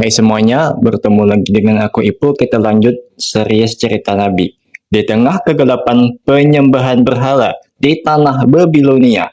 Hai semuanya, bertemu lagi dengan aku Ipul. Kita lanjut series cerita Nabi. Di tengah kegelapan penyembahan berhala di tanah Babilonia,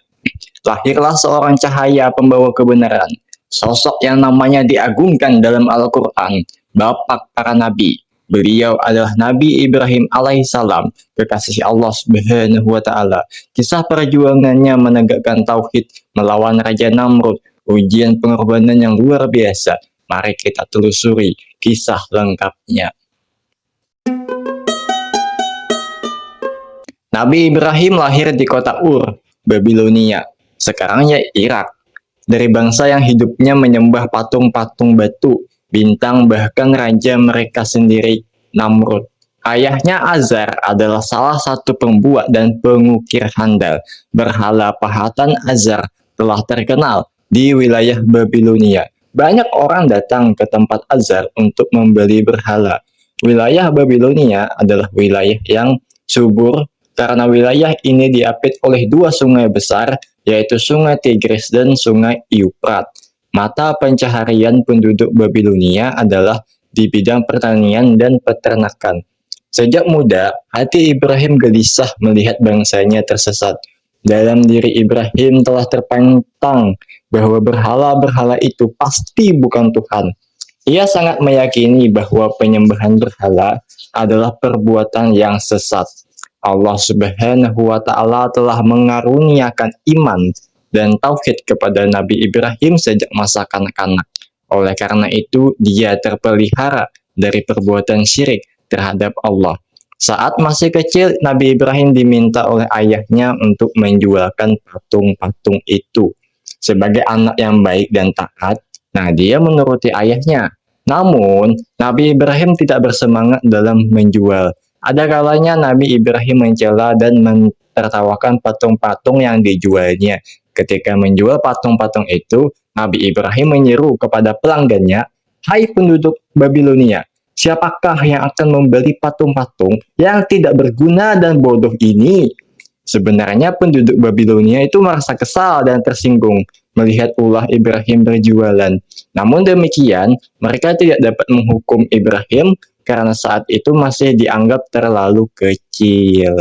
lahirlah seorang cahaya pembawa kebenaran. Sosok yang namanya diagungkan dalam Al-Quran, Bapak para Nabi. Beliau adalah Nabi Ibrahim alaihissalam, kekasih Allah Subhanahu wa Ta'ala. Kisah perjuangannya menegakkan tauhid melawan Raja Namrud, ujian pengorbanan yang luar biasa. Mari kita telusuri kisah lengkapnya. Nabi Ibrahim lahir di kota Ur, Babilonia, sekarang ya Irak. Dari bangsa yang hidupnya menyembah patung-patung batu, bintang, bahkan raja mereka sendiri, Namrud. Ayahnya Azar adalah salah satu pembuat dan pengukir handal. Berhala pahatan Azar telah terkenal di wilayah Babilonia. Banyak orang datang ke tempat Azar untuk membeli berhala. Wilayah Babilonia adalah wilayah yang subur karena wilayah ini diapit oleh dua sungai besar, yaitu Sungai Tigris dan Sungai Eufrat. Mata pencaharian penduduk Babilonia adalah di bidang pertanian dan peternakan. Sejak muda, hati Ibrahim gelisah melihat bangsanya tersesat. Dalam diri Ibrahim telah terpantang bahwa berhala-berhala itu pasti bukan Tuhan. Ia sangat meyakini bahwa penyembahan berhala adalah perbuatan yang sesat. Allah Subhanahu wa Ta'ala telah mengaruniakan iman dan tauhid kepada Nabi Ibrahim sejak masa kanak-kanak. Oleh karena itu, dia terpelihara dari perbuatan syirik terhadap Allah. Saat masih kecil, Nabi Ibrahim diminta oleh ayahnya untuk menjualkan patung-patung itu. Sebagai anak yang baik dan taat, nah dia menuruti ayahnya. Namun, Nabi Ibrahim tidak bersemangat dalam menjual. Ada kalanya Nabi Ibrahim mencela dan mentertawakan patung-patung yang dijualnya. Ketika menjual patung-patung itu, Nabi Ibrahim menyeru kepada pelanggannya, "Hai penduduk Babilonia, siapakah yang akan membeli patung-patung yang tidak berguna dan bodoh ini?" Sebenarnya penduduk Babilonia itu merasa kesal dan tersinggung melihat ulah Ibrahim berjualan. Namun demikian, mereka tidak dapat menghukum Ibrahim karena saat itu masih dianggap terlalu kecil.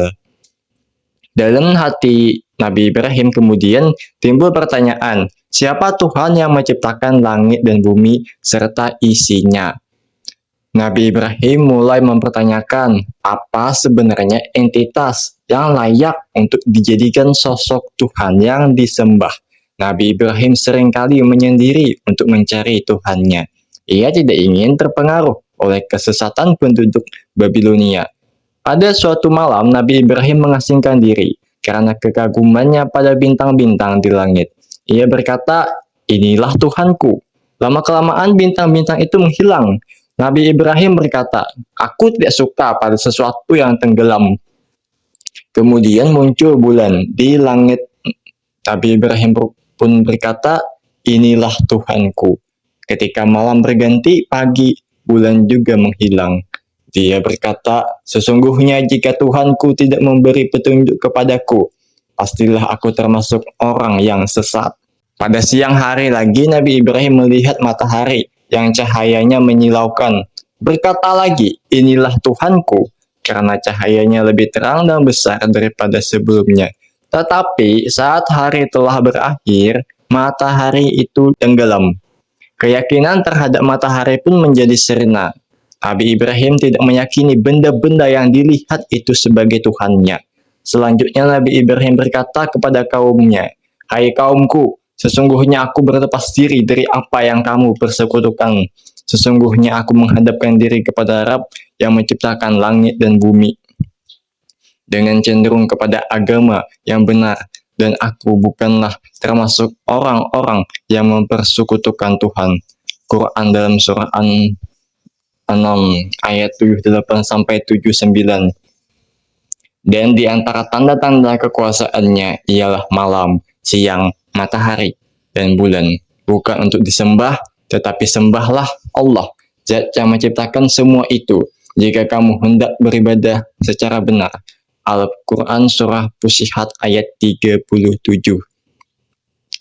Dalam hati Nabi Ibrahim kemudian timbul pertanyaan, siapa Tuhan yang menciptakan langit dan bumi serta isinya? Nabi Ibrahim mulai mempertanyakan apa sebenarnya entitas yang layak untuk dijadikan sosok Tuhan yang disembah. Nabi Ibrahim seringkali menyendiri untuk mencari Tuhannya. Ia tidak ingin terpengaruh oleh kesesatan penduduk Babilonia. Pada suatu malam, Nabi Ibrahim mengasingkan diri karena kekagumannya pada bintang-bintang di langit. Ia berkata, "Inilah Tuhanku." Lama-kelamaan bintang-bintang itu menghilang. Nabi Ibrahim berkata, "Aku tidak suka pada sesuatu yang tenggelam." Kemudian muncul bulan di langit. Nabi Ibrahim pun berkata, "Inilah Tuhanku." Ketika malam berganti pagi, bulan juga menghilang. Dia berkata, "Sesungguhnya jika Tuhanku tidak memberi petunjuk kepadaku, pastilah aku termasuk orang yang sesat." Pada siang hari lagi, Nabi Ibrahim melihat matahari yang cahayanya menyilaukan. Berkata lagi, "Inilah Tuhanku," karena cahayanya lebih terang dan besar daripada sebelumnya. Tetapi saat hari telah berakhir, matahari itu tenggelam. Keyakinan terhadap matahari pun menjadi sirna. Nabi Ibrahim tidak meyakini benda-benda yang dilihat itu sebagai Tuhannya. Selanjutnya Nabi Ibrahim berkata kepada kaumnya, "Hai kaumku, sesungguhnya aku berlepas diri dari apa yang kamu persekutukan. Sesungguhnya aku menghadapkan diri kepada Rabb yang menciptakan langit dan bumi dengan cenderung kepada agama yang benar, dan aku bukanlah termasuk orang-orang yang mempersekutukan Tuhan." Quran dalam surah An-An'am ayat 78-79. Dan di antara tanda-tanda kekuasaannya ialah malam, siang, matahari, dan bulan. Bukan untuk disembah, tetapi sembahlah Allah, Zat yang menciptakan semua itu, jika kamu hendak beribadah secara benar. Al-Quran Surah Fussilat ayat 37.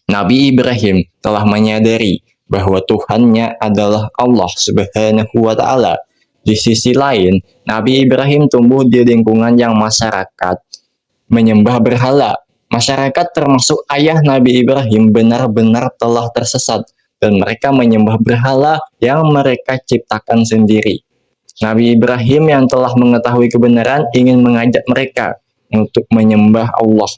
Nabi Ibrahim telah menyadari bahwa Tuhannya adalah Allah Subhanahu wa Ta'ala. Di sisi lain, Nabi Ibrahim tumbuh di lingkungan yang masyarakat menyembah berhala. Masyarakat termasuk ayah Nabi Ibrahim benar-benar telah tersesat dan mereka menyembah berhala yang mereka ciptakan sendiri. Nabi Ibrahim yang telah mengetahui kebenaran ingin mengajak mereka untuk menyembah Allah.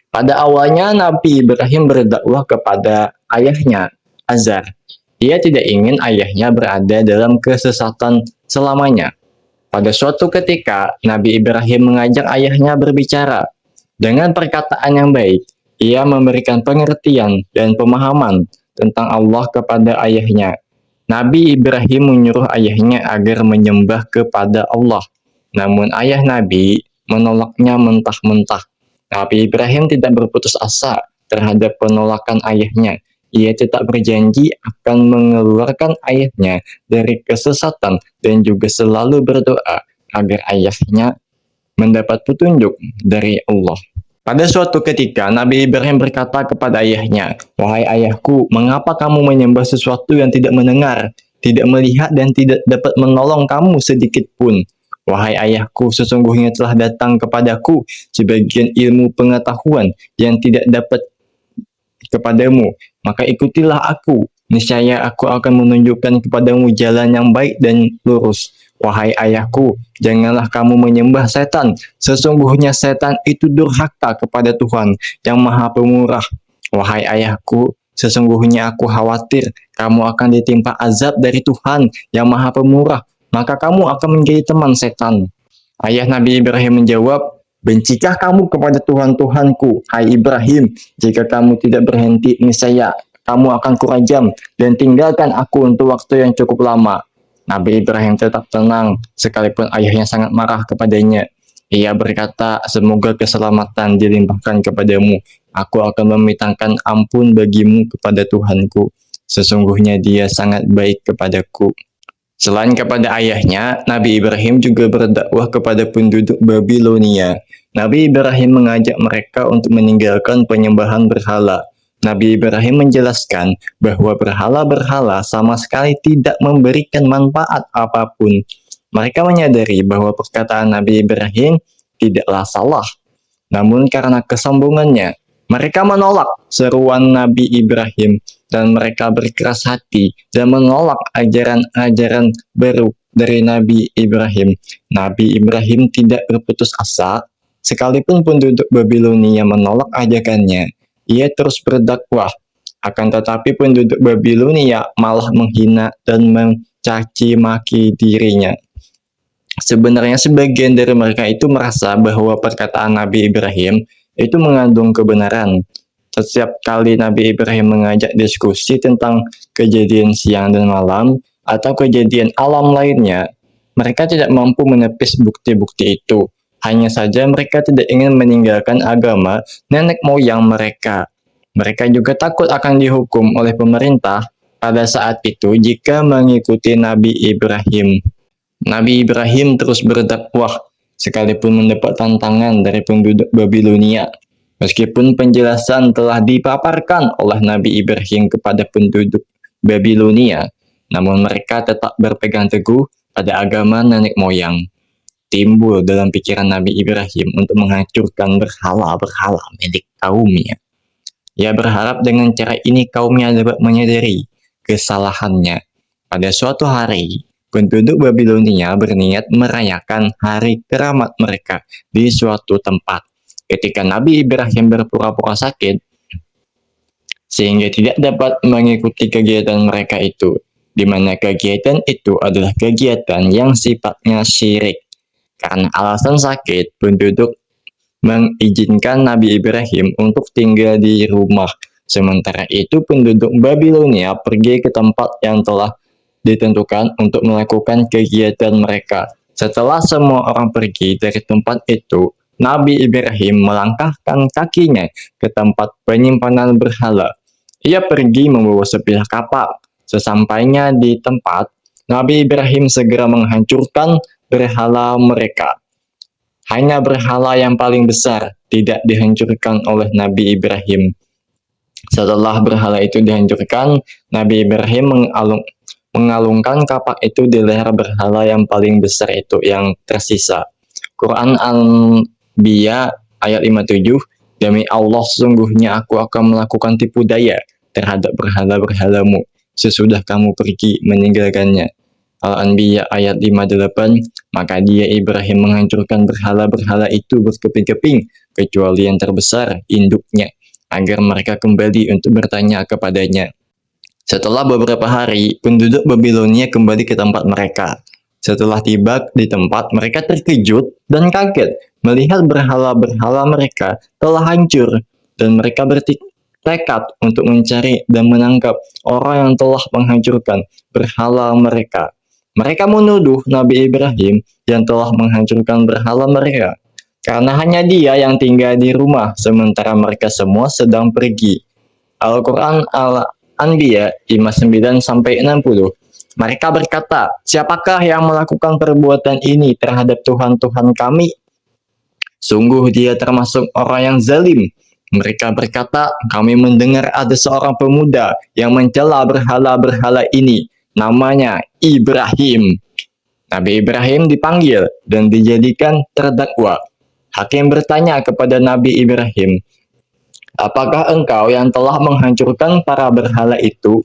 Pada awalnya Nabi Ibrahim berdakwah kepada ayahnya, Azar. Ia tidak ingin ayahnya berada dalam kesesatan selamanya. Pada suatu ketika, Nabi Ibrahim mengajak ayahnya berbicara. Dengan perkataan yang baik, ia memberikan pengertian dan pemahaman tentang Allah kepada ayahnya. Nabi Ibrahim menyuruh ayahnya agar menyembah kepada Allah. Namun ayah Nabi menolaknya mentah-mentah. Nabi Ibrahim tidak berputus asa terhadap penolakan ayahnya. Ia tetap berjanji akan mengeluarkan ayahnya dari kesesatan dan juga selalu berdoa agar ayahnya mendapat petunjuk dari Allah. Pada suatu ketika, Nabi Ibrahim berkata kepada ayahnya, "Wahai ayahku, mengapa kamu menyembah sesuatu yang tidak mendengar, tidak melihat, dan tidak dapat menolong kamu sedikit pun? Wahai ayahku, sesungguhnya telah datang kepadaku sebagian ilmu pengetahuan yang tidak dapat kepadamu. Maka ikutilah aku. Niscaya aku akan menunjukkan kepadamu jalan yang baik dan lurus. Wahai ayahku, janganlah kamu menyembah setan. Sesungguhnya setan itu durhaka kepada Tuhan yang Maha Pemurah. Wahai ayahku, sesungguhnya aku khawatir kamu akan ditimpa azab dari Tuhan yang Maha Pemurah. Maka kamu akan menjadi teman setan." Ayah Nabi Ibrahim menjawab, "Bencikah kamu kepada Tuhan-Tuhanku, hai Ibrahim? Jika kamu tidak berhenti, niscaya kamu akan kurajam dan tinggalkan aku untuk waktu yang cukup lama." Nabi Ibrahim tetap tenang, sekalipun ayahnya sangat marah kepadanya. Ia berkata, "Semoga keselamatan dilimpahkan kepadamu. Aku akan memintakan ampun bagimu kepada Tuhanku. Sesungguhnya dia sangat baik kepadaku." Selain kepada ayahnya, Nabi Ibrahim juga berdakwah kepada penduduk Babilonia. Nabi Ibrahim mengajak mereka untuk meninggalkan penyembahan berhala. Nabi Ibrahim menjelaskan bahwa berhala-berhala sama sekali tidak memberikan manfaat apapun. Mereka menyadari bahwa perkataan Nabi Ibrahim tidaklah salah. Namun karena kesombongannya, mereka menolak seruan Nabi Ibrahim dan mereka berkeras hati dan menolak ajaran-ajaran baru dari Nabi Ibrahim. Nabi Ibrahim tidak berputus asa, sekalipun penduduk Babilonia menolak ajakannya. Ia terus berdakwah. Akan tetapi penduduk Babilonia malah menghina dan mencaci maki dirinya. Sebenarnya sebagian dari mereka itu merasa bahwa perkataan Nabi Ibrahim itu mengandung kebenaran. Setiap kali Nabi Ibrahim mengajak diskusi tentang kejadian siang dan malam atau kejadian alam lainnya, mereka tidak mampu menepis bukti-bukti itu. Hanya saja mereka tidak ingin meninggalkan agama nenek moyang mereka. Mereka juga takut akan dihukum oleh pemerintah pada saat itu jika mengikuti Nabi Ibrahim. Nabi Ibrahim terus berdakwah sekalipun mendapat tantangan dari penduduk Babilonia. Meskipun penjelasan telah dipaparkan oleh Nabi Ibrahim kepada penduduk Babilonia, namun mereka tetap berpegang teguh pada agama nenek moyang. Timbul dalam pikiran Nabi Ibrahim untuk menghancurkan berhala-berhala milik kaumnya. Ia berharap dengan cara ini kaumnya dapat menyadari kesalahannya. Pada suatu hari, penduduk Babilonia berniat merayakan hari keramat mereka di suatu tempat. Ketika Nabi Ibrahim berpura-pura sakit, sehingga tidak dapat mengikuti kegiatan mereka itu, di mana kegiatan itu adalah kegiatan yang sifatnya syirik. Karena alasan sakit, penduduk mengizinkan Nabi Ibrahim untuk tinggal di rumah. Sementara itu, penduduk Babilonia pergi ke tempat yang telah ditentukan untuk melakukan kegiatan mereka. Setelah semua orang pergi dari tempat itu, Nabi Ibrahim melangkahkan kakinya ke tempat penyimpanan berhala. Ia pergi membawa sebilah kapak. Sesampainya di tempat, Nabi Ibrahim segera menghancurkan berhala mereka. Hanya berhala yang paling besar tidak dihancurkan oleh Nabi Ibrahim. Setelah berhala itu dihancurkan, Nabi Ibrahim mengalungkan kapak itu di leher berhala yang paling besar itu yang tersisa. Quran Al-Anbiya ayat 57, demi Allah sesungguhnya aku akan melakukan tipu daya terhadap berhala-berhalamu sesudah kamu pergi meninggalkannya. Al-Anbiya ayat 58, maka dia Ibrahim menghancurkan berhala-berhala itu berkeping-keping, kecuali yang terbesar, induknya, agar mereka kembali untuk bertanya kepadanya. Setelah beberapa hari, penduduk Babilonia kembali ke tempat mereka. Setelah tiba di tempat, mereka terkejut dan kaget melihat berhala-berhala mereka telah hancur, dan mereka bertekad untuk mencari dan menangkap orang yang telah menghancurkan berhala mereka. Mereka menuduh Nabi Ibrahim yang telah menghancurkan berhala mereka, karena hanya dia yang tinggal di rumah, sementara mereka semua sedang pergi. Al-Quran Al-Anbiya 59-60. Mereka berkata, siapakah yang melakukan perbuatan ini terhadap Tuhan-Tuhan kami? Sungguh dia termasuk orang yang zalim. Mereka berkata, kami mendengar ada seorang pemuda yang mencela berhala-berhala ini. Namanya Ibrahim. Nabi Ibrahim dipanggil dan dijadikan terdakwa. Hakim bertanya kepada Nabi Ibrahim, apakah engkau yang telah menghancurkan para berhala itu?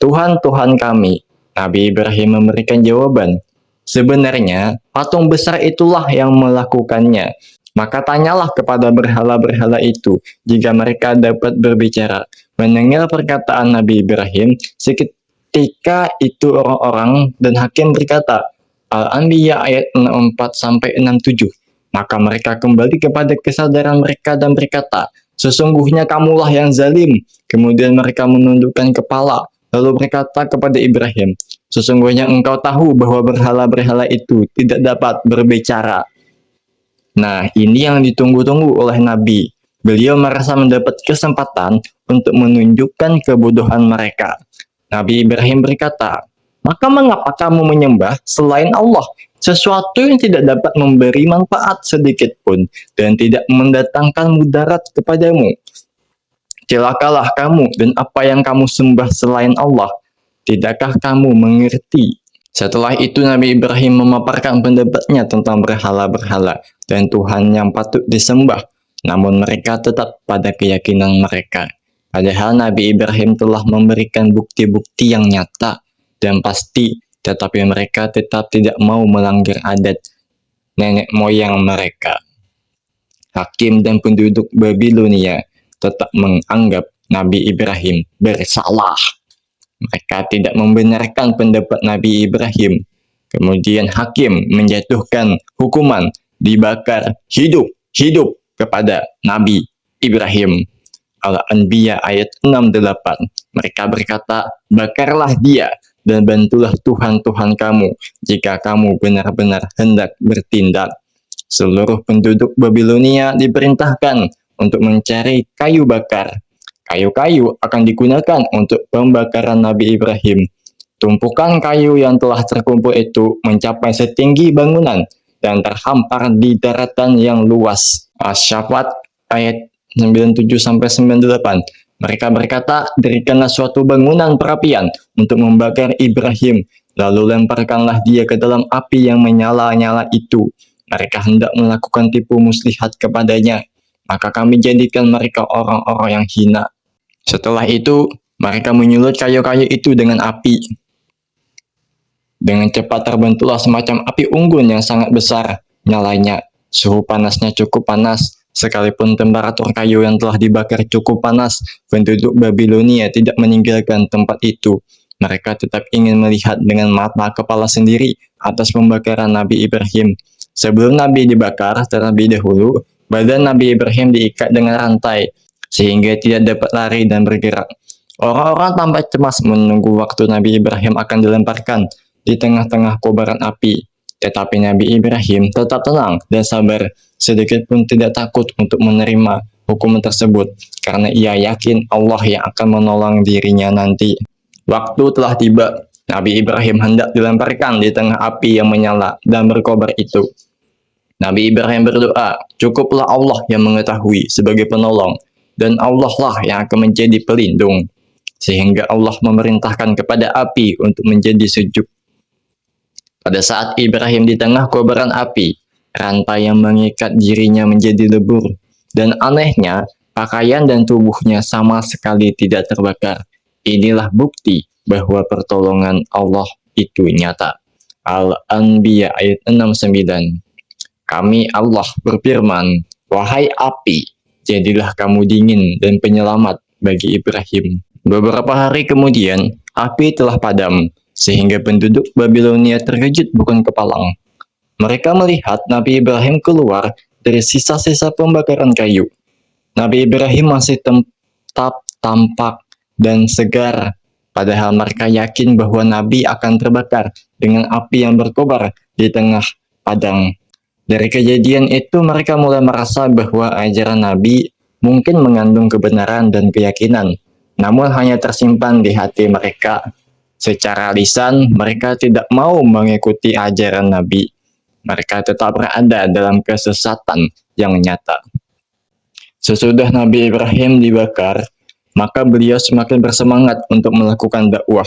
Tuhan-Tuhan kami. Nabi Ibrahim memberikan jawaban, sebenarnya patung besar itulah yang melakukannya. Maka tanyalah kepada berhala-berhala itu jika mereka dapat berbicara. Mendengar perkataan Nabi Ibrahim, seketika itu orang-orang dan hakim berkata, Al-Anbiya ayat 64-67. Maka mereka kembali kepada kesadaran mereka dan berkata, sesungguhnya kamulah yang zalim. Kemudian mereka menundukkan kepala, lalu berkata kepada Ibrahim, sesungguhnya engkau tahu bahwa berhala-berhala itu tidak dapat berbicara. Nah, ini yang ditunggu-tunggu oleh Nabi. Beliau merasa mendapat kesempatan untuk menunjukkan kebodohan mereka. Nabi Ibrahim berkata, maka mengapa kamu menyembah selain Allah? Sesuatu yang tidak dapat memberi manfaat sedikit pun dan tidak mendatangkan mudarat kepadamu. Celakalah kamu dan apa yang kamu sembah selain Allah. Tidakkah kamu mengerti? Setelah itu Nabi Ibrahim memaparkan pendapatnya tentang berhala-berhala dan Tuhan yang patut disembah. Namun mereka tetap pada keyakinan mereka. Padahal Nabi Ibrahim telah memberikan bukti-bukti yang nyata dan pasti, tetapi mereka tetap tidak mau melanggar adat nenek moyang mereka. Hakim dan penduduk Babilonia tetap menganggap Nabi Ibrahim bersalah. Mereka tidak membenarkan pendapat Nabi Ibrahim. Kemudian hakim menjatuhkan hukuman dibakar hidup kepada Nabi Ibrahim. Al-Anbiya ayat 68. Mereka berkata, bakarlah dia dan bantulah Tuhan-Tuhan kamu jika kamu benar-benar hendak bertindak. Seluruh penduduk Babilonia diperintahkan untuk mencari kayu bakar. Kayu-kayu akan digunakan untuk pembakaran Nabi Ibrahim. Tumpukan kayu yang telah terkumpul itu mencapai setinggi bangunan dan terhampar di daratan yang luas. Asy-Syafat ayat 97-98. Mereka berkata, dirikanlah suatu bangunan perapian untuk membakar Ibrahim, lalu lemparkanlah dia ke dalam api yang menyala-nyala itu. Mereka hendak melakukan tipu muslihat kepadanya, maka kami jadikan mereka orang-orang yang hina. Setelah itu, mereka menyulut kayu-kayu itu dengan api. Dengan cepat terbentuklah semacam api unggun yang sangat besar nyalanya. Suhu panasnya cukup panas, sekalipun temperatur kayu yang telah dibakar cukup panas, penduduk Babilonia tidak meninggalkan tempat itu. Mereka tetap ingin melihat dengan mata kepala sendiri atas pembakaran Nabi Ibrahim. Sebelum Nabi dibakar terlebih dahulu, badan Nabi Ibrahim diikat dengan rantai, sehingga tidak dapat lari dan bergerak. Orang-orang tampak cemas menunggu waktu Nabi Ibrahim akan dilemparkan di tengah-tengah kobaran api. Tetapi Nabi Ibrahim tetap tenang dan sabar, sedikit pun tidak takut untuk menerima hukuman tersebut, karena ia yakin Allah yang akan menolong dirinya nanti. Waktu telah tiba, Nabi Ibrahim hendak dilemparkan di tengah api yang menyala dan berkobar itu. Nabi Ibrahim berdoa, cukuplah Allah yang mengetahui sebagai penolong. dan Allah lah yang akan menjadi pelindung. Sehingga Allah memerintahkan kepada api untuk menjadi sejuk. Pada saat Ibrahim di tengah kobaran api, rantai yang mengikat dirinya menjadi lebur. Dan anehnya, pakaian dan tubuhnya sama sekali tidak terbakar. Inilah bukti bahwa pertolongan Allah itu nyata. Al-Anbiya ayat 69. Kami Allah berfirman, wahai api, jadilah kamu dingin dan penyelamat bagi Ibrahim. Beberapa hari kemudian, api telah padam, sehingga penduduk Babilonia terkejut bukan kepalang. Mereka melihat Nabi Ibrahim keluar dari sisa-sisa pembakaran kayu. Nabi Ibrahim masih tetap tampak dan segar, padahal mereka yakin bahwa Nabi akan terbakar dengan api yang berkobar di tengah padang. Dari kejadian itu mereka mulai merasa bahwa ajaran Nabi mungkin mengandung kebenaran dan keyakinan, namun hanya tersimpan di hati mereka. Secara lisan, mereka tidak mau mengikuti ajaran Nabi. Mereka tetap berada dalam kesesatan yang nyata. Sesudah Nabi Ibrahim dibakar, maka beliau semakin bersemangat untuk melakukan dakwah.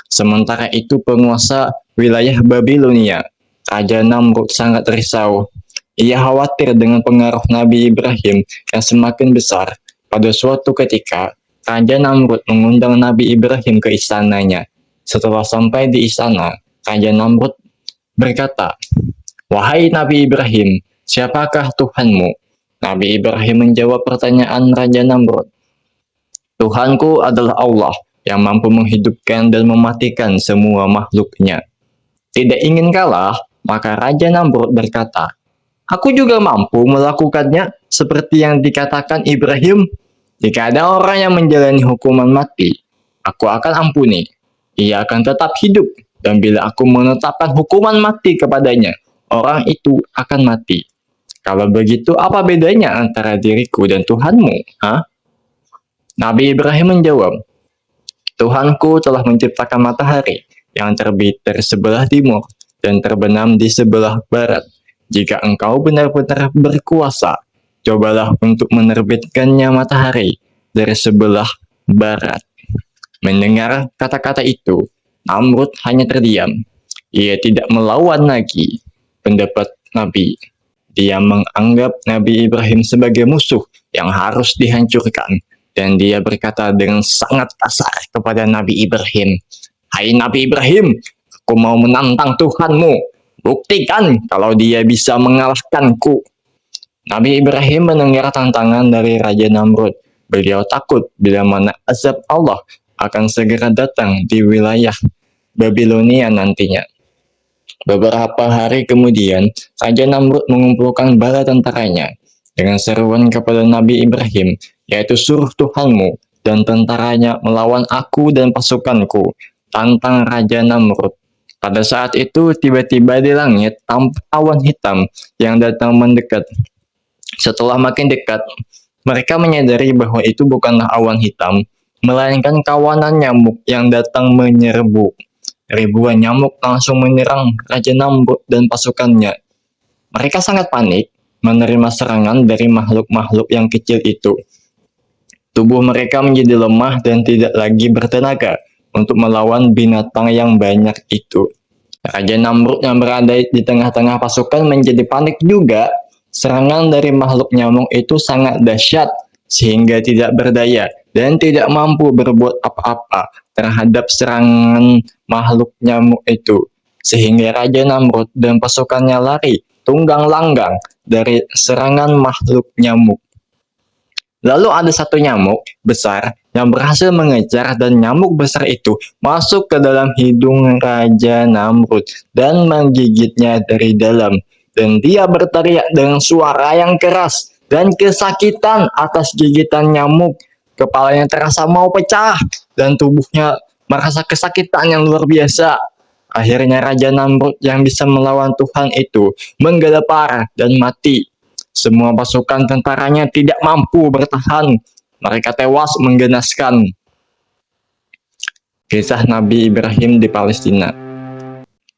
Sementara itu penguasa wilayah Babilonia, Raja Namrud, sangat risau. Ia khawatir dengan pengaruh Nabi Ibrahim yang semakin besar. Pada suatu ketika, Raja Namrud mengundang Nabi Ibrahim ke istananya. Setelah sampai di istana, Raja Namrud berkata, wahai Nabi Ibrahim, siapakah Tuhanmu? Nabi Ibrahim menjawab pertanyaan Raja Namrud. Tuhanku adalah Allah yang mampu menghidupkan dan mematikan semua makhluknya. Tidak ingin kalah, maka Raja Namrud berkata, aku juga mampu melakukannya seperti yang dikatakan Ibrahim. Jika ada orang yang menjalani hukuman mati, aku akan ampuni. Ia akan tetap hidup, dan bila aku menetapkan hukuman mati kepadanya, orang itu akan mati. Kalau begitu, apa bedanya antara diriku dan Tuhanmu? Nabi Ibrahim menjawab, Tuhanku telah menciptakan matahari yang terbit dari sebelah timur dan terbenam di sebelah barat. Jika engkau benar-benar berkuasa, cobalah untuk menerbitkannya matahari dari sebelah barat. Mendengar kata-kata itu, Namrud hanya terdiam. Ia tidak melawan lagi pendapat Nabi. Dia menganggap Nabi Ibrahim sebagai musuh yang harus dihancurkan. Dan dia berkata dengan sangat kasar kepada Nabi Ibrahim, hai Nabi Ibrahim, aku mau menantang Tuhanmu. Buktikan kalau dia bisa mengalahkanku. Nabi Ibrahim mendengar tantangan dari Raja Namrud. Beliau takut bila mana azab Allah akan segera datang di wilayah Babilonia nantinya. Beberapa hari kemudian, Raja Namrud mengumpulkan bala tentaranya dengan seruan kepada Nabi Ibrahim, yaitu suruh Tuhanmu dan tentaranya melawan aku dan pasukanku, tantang Raja Namrud. Pada saat itu, tiba-tiba di langit tampak awan hitam yang datang mendekat. Setelah makin dekat, mereka menyadari bahwa itu bukanlah awan hitam, melainkan kawanan nyamuk yang datang menyerbu. Ribuan nyamuk langsung menyerang Raja Namrud dan pasukannya. Mereka sangat panik menerima serangan dari makhluk-makhluk yang kecil itu. Tubuh mereka menjadi lemah dan tidak lagi bertenaga untuk melawan binatang yang banyak itu. Raja Namrud yang berada di tengah-tengah pasukan menjadi panik juga. Serangan dari makhluk nyamuk itu sangat dahsyat sehingga tidak berdaya dan tidak mampu berbuat apa-apa terhadap serangan makhluk nyamuk itu. Sehingga Raja Namrud dan pasukannya lari tunggang langgang dari serangan makhluk nyamuk. Lalu ada satu nyamuk besar yang berhasil mengejar dan nyamuk besar itu masuk ke dalam hidung Raja Namrud dan menggigitnya dari dalam. Dan dia berteriak dengan suara yang keras dan kesakitan atas gigitan nyamuk. Kepalanya terasa mau pecah dan tubuhnya merasa kesakitan yang luar biasa. Akhirnya Raja Namrud yang bisa melawan Tuhan itu menggelegar dan mati. Semua pasukan tentaranya tidak mampu bertahan. Mereka tewas menggenaskan. Kisah Nabi Ibrahim di Palestina.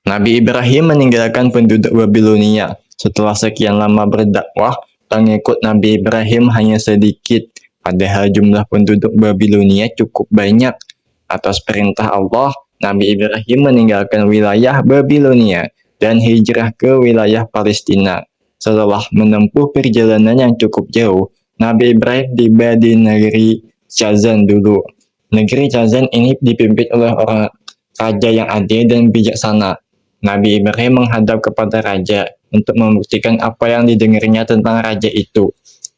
Nabi Ibrahim meninggalkan penduduk Babilonia. Setelah sekian lama berdakwah, pengikut Nabi Ibrahim hanya sedikit. Padahal jumlah penduduk Babilonia cukup banyak. Atas perintah Allah, Nabi Ibrahim meninggalkan wilayah Babilonia dan hijrah ke wilayah Palestina. Setelah menempuh perjalanan yang cukup jauh, Nabi Ibrahim tiba di negeri Chazan dulu. Negeri Chazan ini dipimpin oleh orang raja yang adil dan bijaksana. Nabi Ibrahim menghadap kepada raja untuk membuktikan apa yang didengarnya tentang raja itu.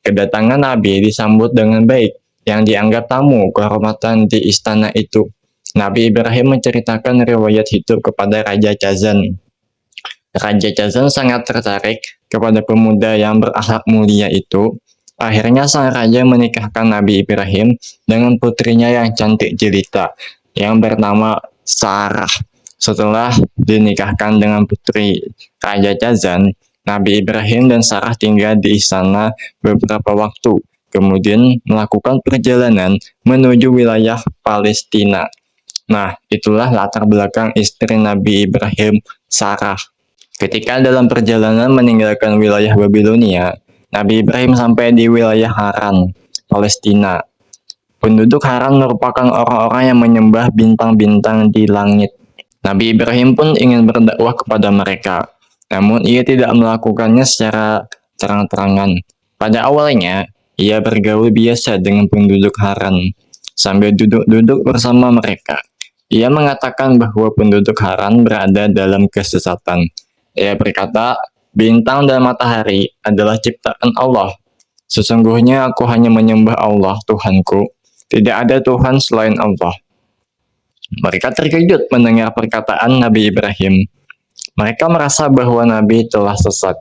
Kedatangan Nabi disambut dengan baik, yang dianggap tamu kehormatan di istana itu. Nabi Ibrahim menceritakan riwayat hidup kepada Raja Chazan. Raja Chazan sangat tertarik kepada pemuda yang berakhlak mulia itu. Akhirnya sang raja menikahkan Nabi Ibrahim dengan putrinya yang cantik jelita, yang bernama Sarah. Setelah dinikahkan dengan putri Raja Chazan, Nabi Ibrahim dan Sarah tinggal di istana beberapa waktu, kemudian melakukan perjalanan menuju wilayah Palestina. Nah, itulah latar belakang istri Nabi Ibrahim, Sarah. Ketika dalam perjalanan meninggalkan wilayah Babilonia, Nabi Ibrahim sampai di wilayah Haran, Palestina. Penduduk Haran merupakan orang-orang yang menyembah bintang-bintang di langit. Nabi Ibrahim pun ingin berdakwah kepada mereka, namun ia tidak melakukannya secara terang-terangan. Pada awalnya, ia bergaul biasa dengan penduduk Haran, sambil duduk-duduk bersama mereka. Ia mengatakan bahwa penduduk Haran berada dalam kesesatan. Ia berkata, bintang dan matahari adalah ciptaan Allah. Sesungguhnya aku hanya menyembah Allah, Tuhanku. Tidak ada Tuhan selain Allah. Mereka terkejut mendengar perkataan Nabi Ibrahim. Mereka merasa bahwa Nabi telah sesat.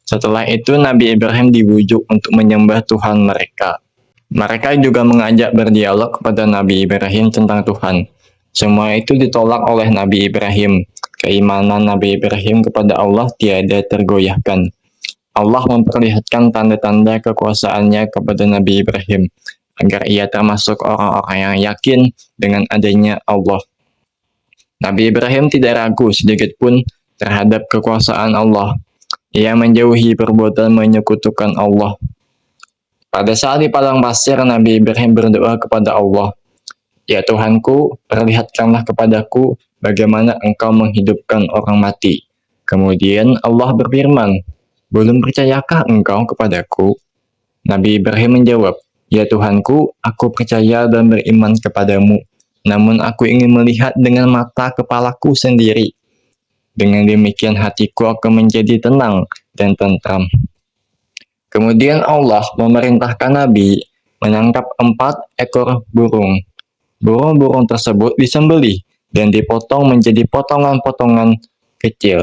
Setelah itu Nabi Ibrahim dibujuk untuk menyembah Tuhan mereka. Mereka juga mengajak berdialog kepada Nabi Ibrahim tentang Tuhan. Semua itu ditolak oleh Nabi Ibrahim. Keimanan Nabi Ibrahim kepada Allah tiada tergoyahkan. Allah memperlihatkan tanda-tanda kekuasaannya kepada Nabi Ibrahim, agar ia termasuk orang-orang yang yakin dengan adanya Allah. Nabi Ibrahim tidak ragu sedikit pun terhadap kekuasaan Allah. Ia menjauhi perbuatan menyekutukan Allah. Pada saat di padang pasir, Nabi Ibrahim berdoa kepada Allah, "Ya Tuhanku, perlihatkanlah kepadaku bagaimana Engkau menghidupkan orang mati." Kemudian Allah berfirman, "Belum percayakah engkau kepadaku?" Nabi Ibrahim menjawab, "Ya Tuhanku, aku percaya dan beriman kepadamu. Namun aku ingin melihat dengan mata kepalaku sendiri. Dengan demikian hatiku akan menjadi tenang dan tentram." Kemudian Allah memerintahkan Nabi menangkap 4 ekor burung. Burung-burung tersebut disembelih dan dipotong menjadi potongan-potongan kecil.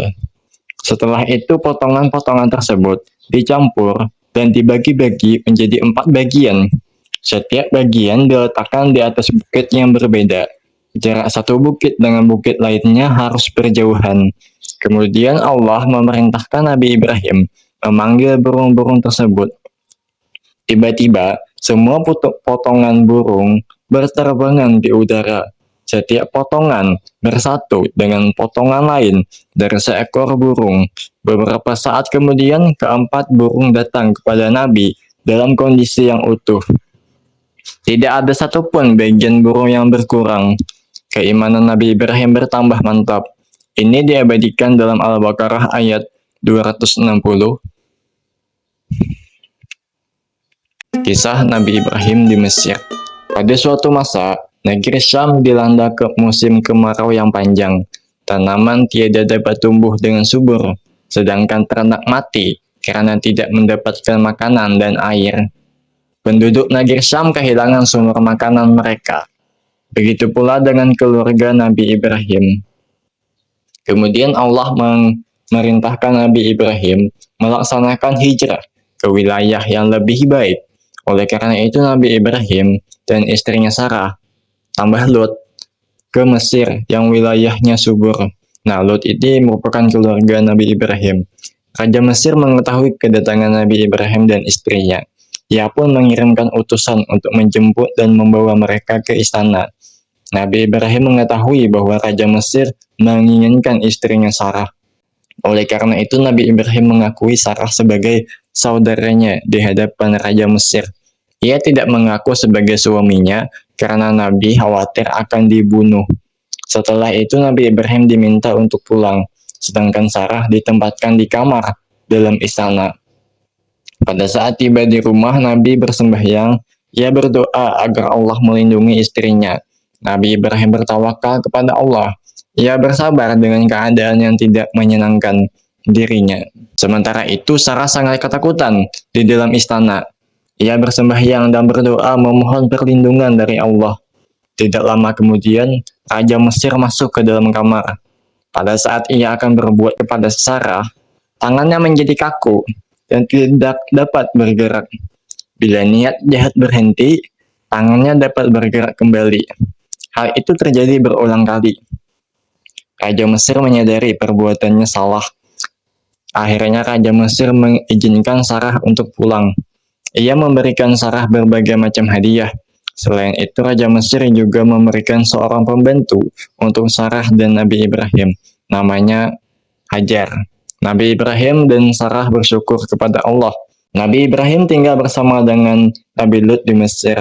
Setelah itu potongan-potongan tersebut dicampur dan dibagi-bagi menjadi 4 bagian. Setiap bagian diletakkan di atas bukit yang berbeda. Jarak satu bukit dengan bukit lainnya harus berjauhan. Kemudian Allah memerintahkan Nabi Ibrahim memanggil burung-burung tersebut. Tiba-tiba, semua potongan burung berterbangan di udara. Setiap potongan bersatu dengan potongan lain dari seekor burung. Beberapa saat kemudian, keempat burung datang kepada Nabi dalam kondisi yang utuh. Tidak ada satupun bagian burung yang berkurang. Keimanan Nabi Ibrahim bertambah mantap. Ini diabadikan dalam Al-Baqarah ayat 260. Kisah Nabi Ibrahim di Mesir. Pada suatu masa, negeri Syam dilanda ke musim kemarau yang panjang. Tanaman tiada dapat tumbuh dengan subur, sedangkan ternak mati karena tidak mendapatkan makanan dan air. Penduduk negeri Syam kehilangan sumber makanan mereka. Begitu pula dengan keluarga Nabi Ibrahim. Kemudian Allah memerintahkan Nabi Ibrahim melaksanakan hijrah ke wilayah yang lebih baik. Oleh karena itu Nabi Ibrahim dan istrinya Sarah, tambah Lot, ke Mesir yang wilayahnya subur. Nah, Lot ini merupakan keluarga Nabi Ibrahim. Raja Mesir mengetahui kedatangan Nabi Ibrahim dan istrinya. Ia pun mengirimkan utusan untuk menjemput dan membawa mereka ke istana. Nabi Ibrahim mengetahui bahwa Raja Mesir menginginkan istrinya Sarah. Oleh karena itu Nabi Ibrahim mengakui Sarah sebagai saudaranya di hadapan Raja Mesir. Ia tidak mengaku sebagai suaminya karena Nabi khawatir akan dibunuh. Setelah itu Nabi Ibrahim diminta untuk pulang, sedangkan Sarah ditempatkan di kamar dalam istana. Pada saat tiba di rumah, Nabi bersembahyang. Ia berdoa agar Allah melindungi istrinya. Nabi Ibrahim bertawakal kepada Allah. Ia bersabar dengan keadaan yang tidak menyenangkan dirinya. Sementara itu, Sarah sangat ketakutan di dalam istana. Ia bersembahyang dan berdoa memohon perlindungan dari Allah. Tidak lama kemudian, Raja Mesir masuk ke dalam kamar. Pada saat ia akan berbuat kepada Sarah, tangannya menjadi kaku dan tidak dapat bergerak. Bila niat jahat berhenti, tangannya dapat bergerak kembali. Hal itu terjadi berulang kali. Raja Mesir menyadari perbuatannya salah. Akhirnya Raja Mesir mengizinkan Sarah untuk pulang. Ia memberikan Sarah berbagai macam hadiah. Selain itu, Raja Mesir juga memberikan seorang pembantu untuk Sarah dan Nabi Ibrahim. Namanya Hajar. Nabi Ibrahim dan Sarah bersyukur kepada Allah. Nabi Ibrahim tinggal bersama dengan Nabi Lut di Mesir.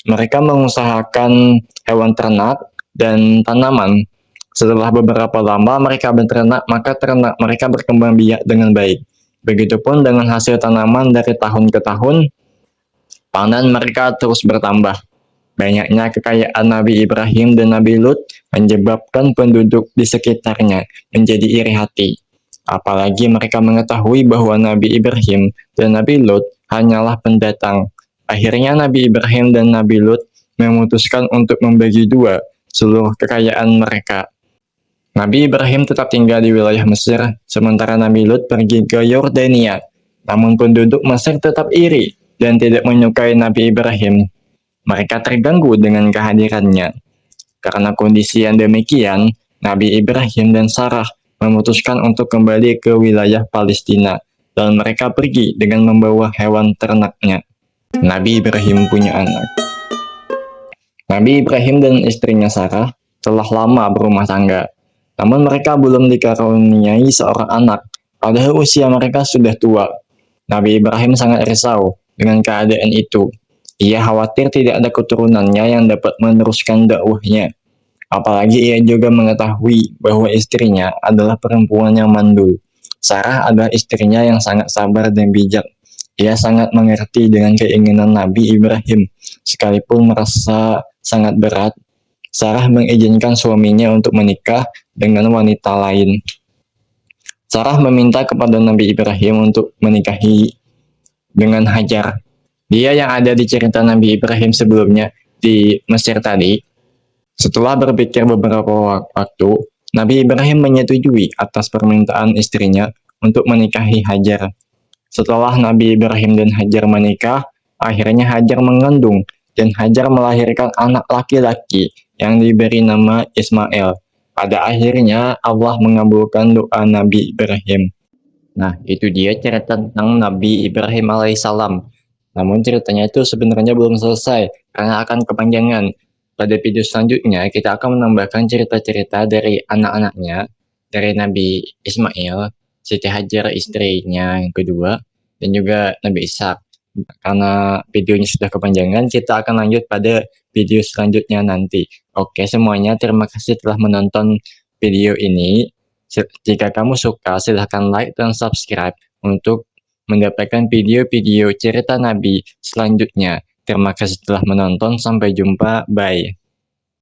Mereka mengusahakan hewan ternak dan tanaman. Setelah beberapa lama mereka berternak, maka ternak mereka berkembang biak dengan baik. Begitupun dengan hasil tanaman dari tahun ke tahun, panen mereka terus bertambah. Banyaknya kekayaan Nabi Ibrahim dan Nabi Lut menyebabkan penduduk di sekitarnya menjadi iri hati. Apalagi mereka mengetahui bahwa Nabi Ibrahim dan Nabi Lut hanyalah pendatang. Akhirnya Nabi Ibrahim dan Nabi Lut memutuskan untuk membagi dua seluruh kekayaan mereka. Nabi Ibrahim tetap tinggal di wilayah Mesir, sementara Nabi Lut pergi ke Yordania. Namun penduduk Mesir tetap iri dan tidak menyukai Nabi Ibrahim. Mereka terganggu dengan kehadirannya. Karena kondisi yang demikian, Nabi Ibrahim dan Sarah memutuskan untuk kembali ke wilayah Palestina, dan mereka pergi dengan membawa hewan ternaknya. Nabi Ibrahim punya anak. Nabi Ibrahim dan istrinya Sarah telah lama berumah tangga, namun mereka belum dikaruniai seorang anak, padahal usia mereka sudah tua. Nabi Ibrahim sangat risau dengan keadaan itu. Ia khawatir tidak ada keturunannya yang dapat meneruskan dakwahnya. Apalagi ia juga mengetahui bahwa istrinya adalah perempuan yang mandul. Sarah adalah istrinya yang sangat sabar dan bijak. Ia sangat mengerti dengan keinginan Nabi Ibrahim. Sekalipun merasa sangat berat, Sarah mengizinkan suaminya untuk menikah dengan wanita lain. Sarah meminta kepada Nabi Ibrahim untuk menikahi dengan Hajar. Dia yang ada di cerita Nabi Ibrahim sebelumnya di Mesir tadi. Setelah berpikir beberapa waktu, Nabi Ibrahim menyetujui atas permintaan istrinya untuk menikahi Hajar. Setelah Nabi Ibrahim dan Hajar menikah, akhirnya Hajar mengandung dan Hajar melahirkan anak laki-laki yang diberi nama Ismail. Pada akhirnya Allah mengabulkan doa Nabi Ibrahim. Nah, itu dia cerita tentang Nabi Ibrahim alaihissalam. Namun ceritanya itu sebenarnya belum selesai karena akan kepanjangan. Pada video selanjutnya, kita akan menambahkan cerita-cerita dari anak-anaknya, dari Nabi Ismail, Siti Hajar istrinya yang kedua, dan juga Nabi Ishak. Karena videonya sudah kepanjangan, kita akan lanjut pada video selanjutnya nanti. Oke semuanya, terima kasih telah menonton video ini. Jika kamu suka, silahkan like dan subscribe untuk mendapatkan video-video cerita Nabi selanjutnya. Terima kasih telah menonton, sampai jumpa, bye.